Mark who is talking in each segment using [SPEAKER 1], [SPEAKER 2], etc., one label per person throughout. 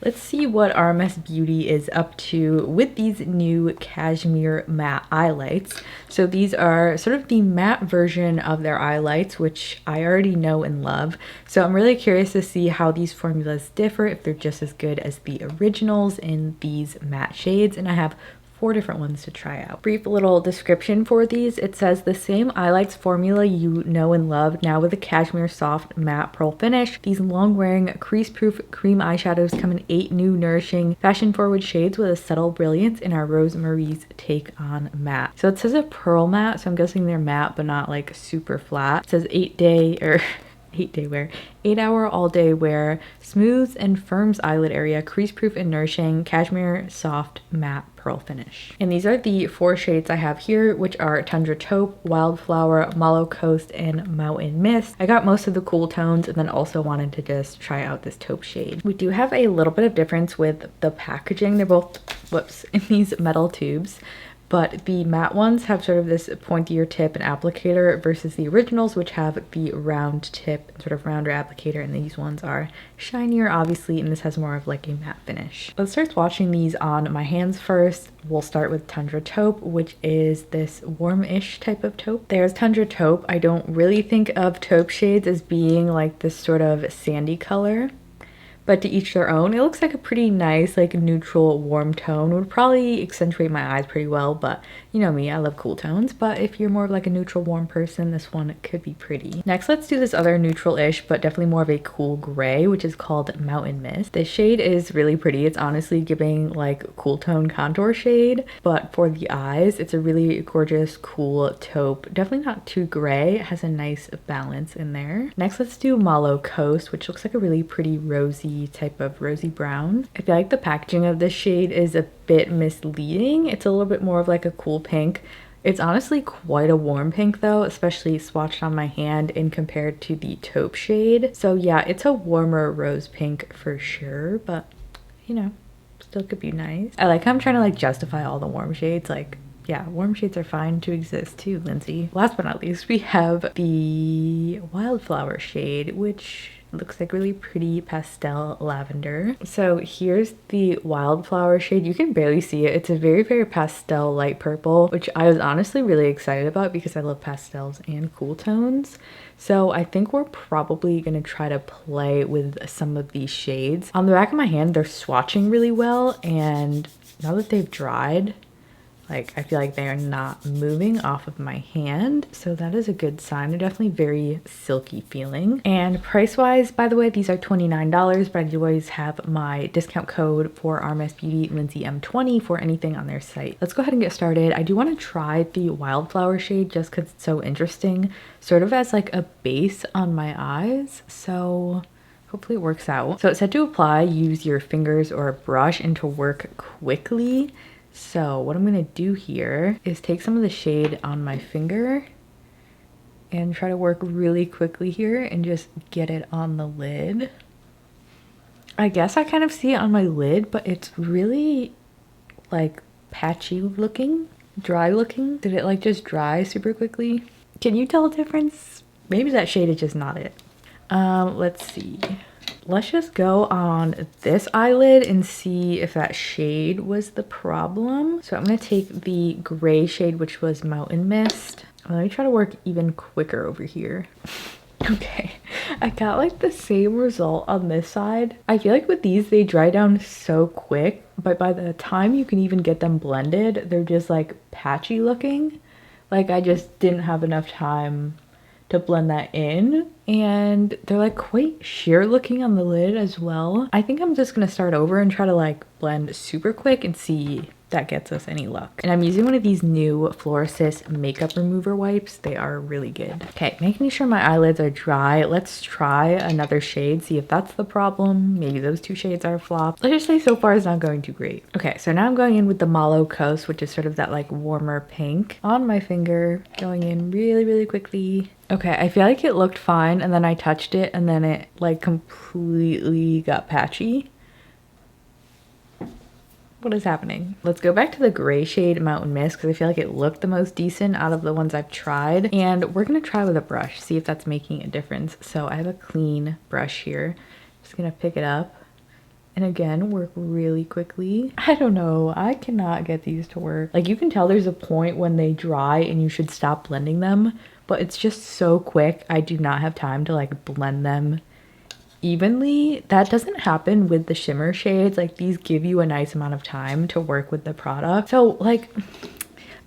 [SPEAKER 1] Let's see what RMS Beauty is up to with these new Cashmere matte eyelights. So these are sort of the matte version of their eyelights, which I already know and love. So I'm really curious to see how these formulas differ, if they're just as good as the originals in these matte shades. And I have 4 different ones to try out. Brief little description for these. It says the same eyelights formula you know and love, now with a cashmere soft matte pearl finish. These long-wearing crease-proof cream eyeshadows come in 8 new nourishing fashion-forward shades with a subtle brilliance in our Rosemary's take on matte. So it says a pearl matte, so I'm guessing they're matte but not like super flat. It says 8-hour all-day wear, smooths and firms eyelid area, crease-proof and nourishing, cashmere soft matte pearl finish. And these are the 4 shades I have here, which are Tundra Taupe, Wildflower, Mallow Coast, and Mountain Mist. I got most of the cool tones and then also wanted to just try out this taupe shade. We do have a little bit of difference with the packaging. They're both, in these metal tubes. But the matte ones have sort of this pointier tip and applicator versus the originals, which have the round tip, sort of rounder applicator, and these ones are shinier, obviously, and this has more of like a matte finish. Let's start swatching these on my hands first. We'll start with Tundra Taupe, which is this warm-ish type of taupe. There's Tundra Taupe. I don't really think of taupe shades as being like this sort of sandy color, but to each their own. It looks like a pretty nice, like neutral, warm tone. Would probably accentuate my eyes pretty well, but you know me, I love cool tones. But if you're more of like a neutral, warm person, this one could be pretty. Next, let's do this other neutral-ish, but definitely more of a cool gray, which is called Mountain Mist. This shade is really pretty. It's honestly giving like cool tone contour shade, but for the eyes, it's a really gorgeous, cool taupe. Definitely not too gray. It has a nice balance in there. Next, let's do Mallow Coast, which looks like a really pretty rosy type of rosy brown. I feel like the packaging of this shade is a bit misleading. It's a little bit more of like a cool pink. It's honestly quite a warm pink though, especially swatched on my hand and compared to the taupe shade. So yeah, it's a warmer rose pink for sure, but you know, still could be nice. I like how I'm trying to like justify all the warm shades. Like, yeah, warm shades are fine to exist too, Lindsay. Last but not least, we have the Wildflower shade, which looks like really pretty pastel lavender. So here's the Wildflower shade. You can barely see it. It's a very, very pastel light purple, which I was honestly really excited about because I love pastels and cool tones. So I think we're probably gonna try to play with some of these shades. On the back of my hand, they're swatching really well, and now that they've dried, like, I feel like they are not moving off of my hand, so that is a good sign. They're definitely very silky feeling. And price-wise, by the way, these are $29, but I do always have my discount code for RMS Beauty, LindsayM20, for anything on their site. Let's go ahead and get started. I do want to try the Wildflower shade just because it's so interesting, sort of as like a base on my eyes, so hopefully it works out. So it said to apply, use your fingers or a brush and to work quickly. So what I'm gonna do here is take some of the shade on my finger and try to work really quickly here and just get it on the lid. I guess I kind of see it on my lid, but it's really like patchy looking, dry looking. Did it like just dry super quickly? Can you tell a difference? Maybe that shade is just not it. Let's see. Let's just go on this eyelid and see if that shade was the problem. So I'm going to take the gray shade, which was Mountain Mist. Let me try to work even quicker over here. Okay, I got like the same result on this side. I feel like with these, they dry down so quick, but by the time you can even get them blended, they're just like patchy looking. Like I just didn't have enough time to blend that in, and they're like quite sheer looking on the lid as well. I think I'm just gonna start over and try to like blend super quick and see if that gets us any luck. And I'm using one of these new Fluoresist makeup remover wipes. They are really good. Okay, making sure my eyelids are dry. Let's try another shade, see if that's the problem. Maybe those 2 shades are a flop. Let's just say so far it's not going too great. Okay, so now I'm going in with the Mallow Coast, which is sort of that like warmer pink on my finger, going in really, really quickly. Okay, I feel like it looked fine, and then I touched it, and then it like completely got patchy. What is happening? Let's go back to the gray shade Mountain Mist because I feel like it looked the most decent out of the ones I've tried. And we're gonna try with a brush, see if that's making a difference. So I have a clean brush here. Just gonna pick it up and again, work really quickly. I don't know, I cannot get these to work. Like, you can tell there's a point when they dry and you should stop blending them, but it's just so quick. I do not have time to like blend them evenly. That doesn't happen with the shimmer shades. Like, these give you a nice amount of time to work with the product. So like,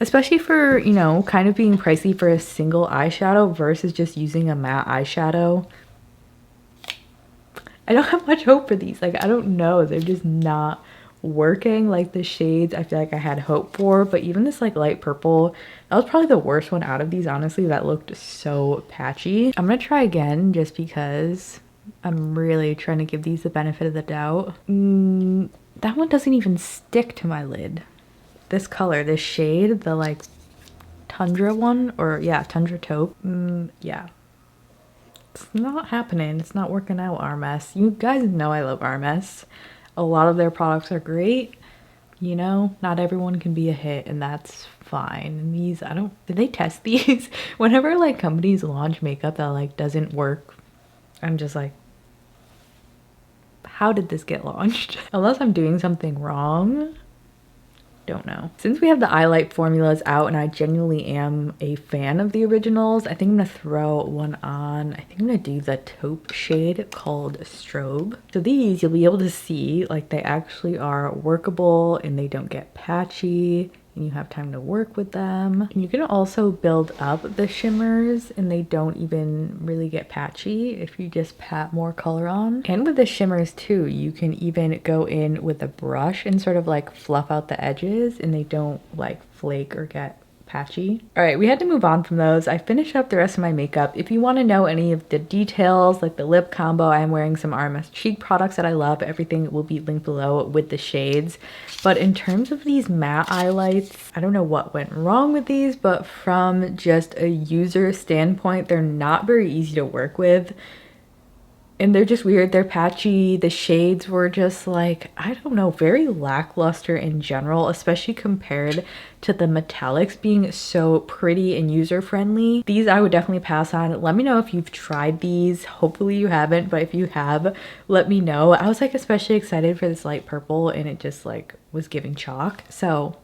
[SPEAKER 1] especially for, you know, kind of being pricey for a single eyeshadow versus just using a matte eyeshadow, I don't have much hope for these. Like, I don't know, they're just not working like the shades I feel like I had hope for. But even this like light purple, that was probably the worst one out of these, honestly. That looked so patchy. I'm gonna try again just because I'm really trying to give these the benefit of the doubt. That one doesn't even stick to my lid. This color, this shade, the like Tundra one, or yeah, Tundra Taupe, yeah. It's not happening. It's not working out, RMS. You guys know I love RMS. A lot of their products are great. You know, not everyone can be a hit, and that's fine. And these, did they test these? Whenever like companies launch makeup that like doesn't work, I'm just like, how did this get launched? Unless I'm doing something wrong. Don't know. Since we have the Eyelight formulas out and I genuinely am a fan of the originals, I think I'm gonna throw one on. I think I'm gonna do the taupe shade called Strobe. So these, you'll be able to see like they actually are workable and they don't get patchy, and you have time to work with them. And you can also build up the shimmers and they don't even really get patchy if you just pat more color on. And with the shimmers too, you can even go in with a brush and sort of like fluff out the edges and they don't like flake or get patchy. All right, we had to move on from those. I finished up the rest of my makeup. If you want to know any of the details, like the lip combo, I'm wearing some RMS cheek products that I love. Everything will be linked below with the shades. But in terms of these matte highlights, I don't know what went wrong with these, but from just a user standpoint, they're not very easy to work with. And they're just weird, they're patchy. The shades were just like, I don't know, very lackluster in general, especially compared to the metallics being so pretty and user-friendly. These I would definitely pass on. Let me know if you've tried these. Hopefully you haven't, but if you have, let me know. I was like especially excited for this light purple and it just like was giving chalk. So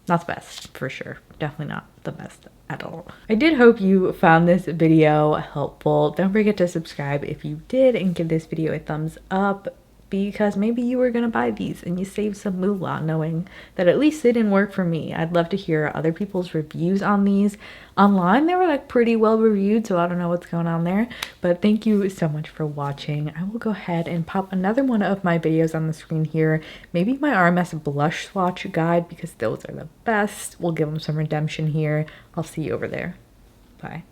[SPEAKER 1] not the best for sure. Definitely not the best at all. I did hope you found this video helpful. Don't forget to subscribe if you did and give this video a thumbs up, because maybe you were gonna buy these and you saved some moolah knowing that at least they didn't work for me. I'd love to hear other people's reviews on these. Online, they were like pretty well reviewed, so I don't know what's going on there. But thank you so much for watching. I will go ahead and pop another one of my videos on the screen here. Maybe my RMS blush swatch guide, because those are the best. We'll give them some redemption here. I'll see you over there. Bye.